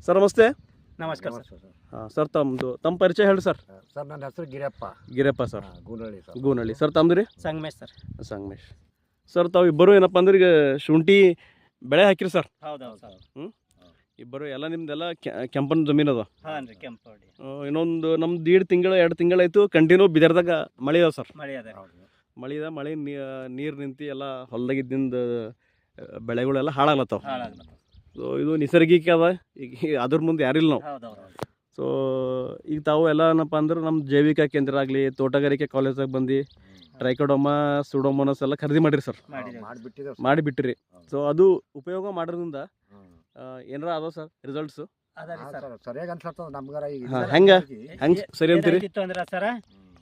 Sir ನಮಸ್ತೆ. ನಮಸ್ಕಾರ sir. Sir ತಮ್ಮ ಪರಿಚಯ ಹೇಳಿ ಸರ್. ಸರ್ ನನ್ನ ಹೆಸರು ಗಿರಪ್ಪ ಸರ್, ಗೂನಳ್ಳಿ ಸರ್. ಗೂನಳ್ಳಿ ಸರ್. ತಮ್ಮದು ರೀ? ಸಂಗಮೇಶ್ ಸರ್. ಸಂಗಮೇಶ್ ಸರ್. ತಾವು ಇಬ್ಬರು ಏನಪ್ಪ ಅಂದ್ರೆ ಈಗ ಶುಂಠಿ ಬೆಳೆ ಹಾಕಿರಿ ಸರ್. ಹೌದೌದು ಸರ್. ಇಬ್ಬರು ಎಲ್ಲ ನಿಮ್ದೆಲ್ಲ ಕೆಂಪನ ಜಮೀನು ಅದ. ಹಾಂ ರೀ, ಕೆಂಪು. ಇನ್ನೊಂದು ನಮ್ದು 2 ತಿಂಗಳಾಯ್ತು ಕಂಟಿನ್ಯೂ ಬಿದರ್ದಾಗ ಮಳೆ ಅದ ಸರ್. ಮಳೆ ನೀರು ನಿಂತು ಎಲ್ಲ ಹೊಲದಾಗಿದ್ದಿಂದ ಬೆಳೆಗಳೆಲ್ಲ ಹಾಳಾಗ್ಲತ್ತಾವ. ಸೊ ಇದು ನೈಸರ್ಗಿಕ ಅದ, ಈಗ ಅದ್ರ ಮುಂದೆ ಯಾರಿಲ್ಲ ನಾವು. ಸೊ ಈಗ ತಾವು ಎಲ್ಲ ಏನಪ್ಪ ಅಂದ್ರೆ ನಮ್ಮ ಜೈವಿಕ ಕೇಂದ್ರ ಆಗಲಿ ತೋಟಗಾರಿಕೆ ಕಾಲೇಜಾಗ ಬಂದು ಟ್ರೈಕೋಡೋಮಾ ಸುಡೋಮೋನಸ್ ಎಲ್ಲ ಖರೀದಿ ಮಾಡಿರಿ ಸರ್. ಮಾಡಿಬಿಟ್ಟಿರಿ. ಸೊ ಅದು ಉಪಯೋಗ ಮಾಡೋದ್ರಿಂದ ಏನಾರ ಅದಾವ ಸರ್ ರಿಸಲ್ಟ್ಸು? ಸರಿಯಾಗಿ ಅನ್ಸತ್ತ ನಮ್ಗಾರ. ಹೆಂಗೆ ಸರಿ ಅಂತೀರಿ? ಅಂದ್ರೆ ಸರ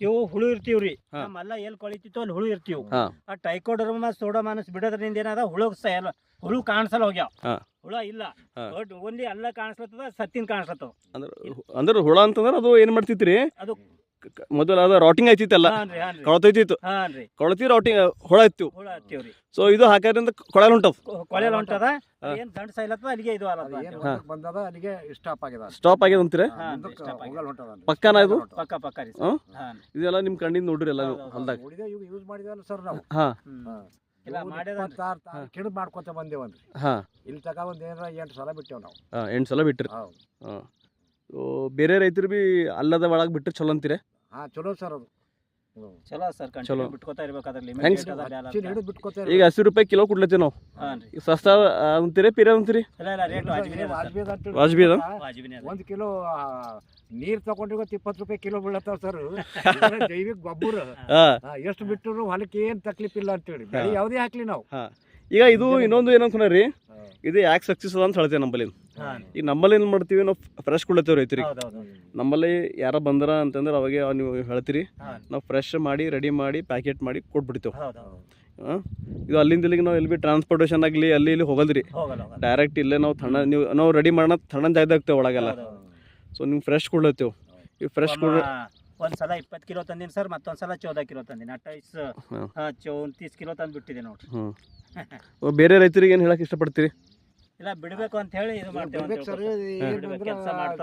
ಇವು ಹುಳು ಇರ್ತೀವ್ರಿ, ನಮ್ಮೆಲ್ಲ ಎಲ್ಲಿ ಕೊಳಿತಿತ್ತು ಅಲ್ಲಿ ಹುಳು ಇರ್ತೀವಿ. ಆ ಟೈಕೋಡರ್ಮಾ ಸೋಡೋಮಾನಸ್ ಬಿಡೋದ್ರಿಂದ ಏನದ ಹುಳು ಕಾಣಿಸಲ್ಲ ಹೋಗ್ಯಾವ. ಹುಳ ಇಲ್ಲ, ಓನ್ಲಿ ಎಲ್ಲ ಕಾಣಿಸ್ಲತ್ತದ, ಸತ್ತಿನ ಕಾಣಿಸ್ಲತ್ತದ. ಅಂದ್ರೆ ಹುಳ ಅಂತಂದ್ರೆ ಅದು ಏನ್ ಮಾಡ್ತಿತ್ರಿ? ಅದು ಮೊದಲು ಅದ ರಾಟಿಂಗ್ ಆಯ್ತಿತ್ತಲ್ಲ, ಕೊಳತೈತಿತ್ತು. ಕೊಳತಿ ರಾಟಿಂಗ್ ಹುಳ ಹತ್ತಿವ್ರಿ. ಸೊ ಇದು ಹಾಕೋದ್ರಿಂದ ಕೊಳೆಲ್ ಹೊಂಟದ. ಏನ್ ದಂಡ ಸೈಲತ್ತದ ಅಲ್ಲಿಗೆ ಇದು ಬಂದದ, ಅಲ್ಲಿಗೆ ಸ್ಟಾಪ್ ಆಗ್ಯದ ಅಂತೀರ? ಪಕ್ಕನ ಇದು? ಪಕ್ಕ ರೀ. ಇದೆಲ್ಲ ನಿಮ್ ಕಣ್ಣಿಂದ ನೋಡ್ರಿ ಎಲ್ಲ ಹೊಲ್ದಾಗ ಯೂಸ್ ಮಾಡಿದಲ್ಲ ಸರ್ ನಾವು. ಕಿಣದ್ ಮಾಡ್ಕೊತ ಬಂದೇವನ್ರಿ. ಇಲ್ಲಿ ತಕ ಒಂದ್ ಏನಾರ 8 ಸಲ ಬಿಟ್ಟೇವ್ ನಾವು. 8 ಸಲ ಬಿಟ್ರಿ. ಬೇರೆ ರೈತರು ಬಿ ಅಲ್ಲದ ಒಳಗೆ ಬಿಟ್ಟರೆ ಚಲೋ ಅಂತೀರ? ಚಲೋ ಸರ್, ಅದು ಚಲೋ ಸರ್. ಚಲೋ ಬಿಟ್ಕೋತಾ ಇರ್ಬೇಕಾದ್ರೆ ಈಗ 80 ರೂಪಾಯಿ ಕಿಲೋ ಕೊಡ್ಲತ್ತೀವಿ ನಾವು. ಸಸ್ತಾ ಅಂತೀರಿ ಪಿರ ಅಂತೀರಿ? ವಾಜ್ಬಿ ಅದ. 1 ಕಿಲೋ ನೀರ್ ತಗೊಂಡ್ರೆ 20 ರೂಪಾಯಿ ಕಿಲೋ ಬೀಳತ್ತಾವ ಸರ್. ಜೈವಿಕ ಗೊಬ್ಬರ ಎಷ್ಟು ಬಿಟ್ಟರು ಹೊಲಕ್ಕೆ ಏನ್ ತಕ್ಲೀಫ್ ಇಲ್ಲ ಅಂತೇಳಿ ಬೆಳೆ ಯಾವುದೇ ಹಾಕ್ಲಿ ನಾವು. ಈಗ ಇದು ಇನ್ನೊಂದು ಏನಂತ ಇದು ಯಾಕೆ ಸಕ್ಸಸ್ ಅದ ಅಂತ ಹೇಳ್ತೇವೆ ನಂಬಲ್ಲಿ. ಈಗ ನಮ್ಮಲ್ಲಿ ಏನು ಮಾಡ್ತೀವಿ, ನಾವು ಫ್ರೆಶ್ ಕೊಡ್ಲತ್ತೇವೆ ರೈತರಿಗೆ. ನಮ್ಮಲ್ಲಿ ಯಾರ ಬಂದಾರ ಅಂತಂದ್ರೆ ಅವಾಗ ನೀವು ಹೇಳ್ತೀರಿ, ನಾವು ಫ್ರೆಶ್ ಮಾಡಿ ರೆಡಿ ಮಾಡಿ ಪ್ಯಾಕೆಟ್ ಮಾಡಿ ಕೊಟ್ಬಿಡ್ತೇವೆ. ಇದು ಅಲ್ಲಿಂದ ಇಲ್ಲಿಗೆ ನಾವು ಎಲ್ಲಿ ಬಿ ಟ್ರಾನ್ಸ್ಪೋರ್ಟೇಷನ್ ಆಗಲಿ ಅಲ್ಲಿ ಇಲ್ಲಿ ಹೋಗಲ್ರಿ, ಡೈರೆಕ್ಟ್ ಇಲ್ಲೇ ನಾವು ರೆಡಿ ಮಾಡೋಣ ತಣ್ಣ ಜಾಯ್ದಾಗ್ತೇವೆ ಒಳಗೆಲ್ಲ. ಸೊ ನೀವು ಫ್ರೆಶ್ ಕೊಡ್ಲತ್ತೇವೆ. ಈ ಫ್ರೆಶ್ ಒಂದ್ಸಲ 20 ಕಿಲೋ ತಂದಿನಿ ಸರ್, ಮತ್ತೊಂದ್ಸಲ 14 ಕಿಲೋ ತಂದಿನಿ. 29 ಕಿಲೋ ತಂದು ಬಿಟ್ಟಿದೆ ನೋಡ್ರಿ. ಬೇರೆ ರೈತರಿಗೆ ಏನು ಹೇಳಕ್ ಇಷ್ಟಪಡ್ತೀರಿ? ಇಲ್ಲ, ಬಿಡ್ಬೇಕು ಅಂತ ಹೇಳಿ ಇದು ಮಾಡ್ತೇವೆ ಸರ್.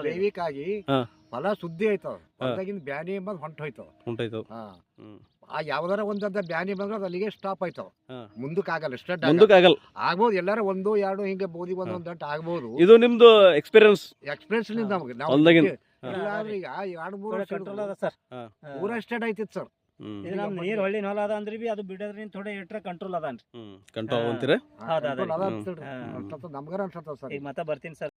ಜೈವಿಕ ಆಗಿ ಹೊಲ ಸುದ್ದಿ ಆಯ್ತವ, ಹೊಲದಾಗಿಂದ ಬ್ಯಾನಿ ಎಂಬುದು ಹೊಂಟೋಯ್ತವ. ಯಾವ್ದಾರ ಒಂದ ಬ್ಯಾನಿ ಬಂದ್ರೆ ಅದು ಅಲ್ಲಿಗೆ ಸ್ಟಾಪ್ ಆಯ್ತವ, ಮುಂದಕ್ಕೆ ಆಗಲ್ಲ. ಆಗ್ಬೋದು ಎಲ್ಲಾರ 1, 2 ಹಿಂಗೆ ಬೋದಿ ಒಂದೊಂದು ದಂಟ ಆಗ್ಬೋದು. ಇದು ನಿಮ್ದು ಎಕ್ಸ್ಪೀರಿಯನ್ಸ್ ನಮ್ಗೆ. ನಾವು ಈಗ 2-3 ಕಂಟ್ರೋಲ್ ಅದ ಸರ್, ಪೂರಾ ಸ್ಟಾರ್ಟ್ ಆಯ್ತಿತ್ತು ಸರ್. ಇದು ನಮ್ ನೀರ್ ಹೊಳ್ಳಿ ಹೊಲ ಅದ ಅಂದ್ರೆ ಬಿ ಅದು ಬಿಡೋದ್ರಿಂದ ಥೋಡೆ ಇಟ್ರೆ ಕಂಟ್ರೋಲ್ ಅದ. ಕಂಟ್ರೋಲ್ ಅಂತೀರ? ನಮ್ಗಾರ ಅನ್ಸತ್ತ ಸರ್. ಈಗ ಮತ್ತೆ ಬರ್ತೀನಿ ಸರ್.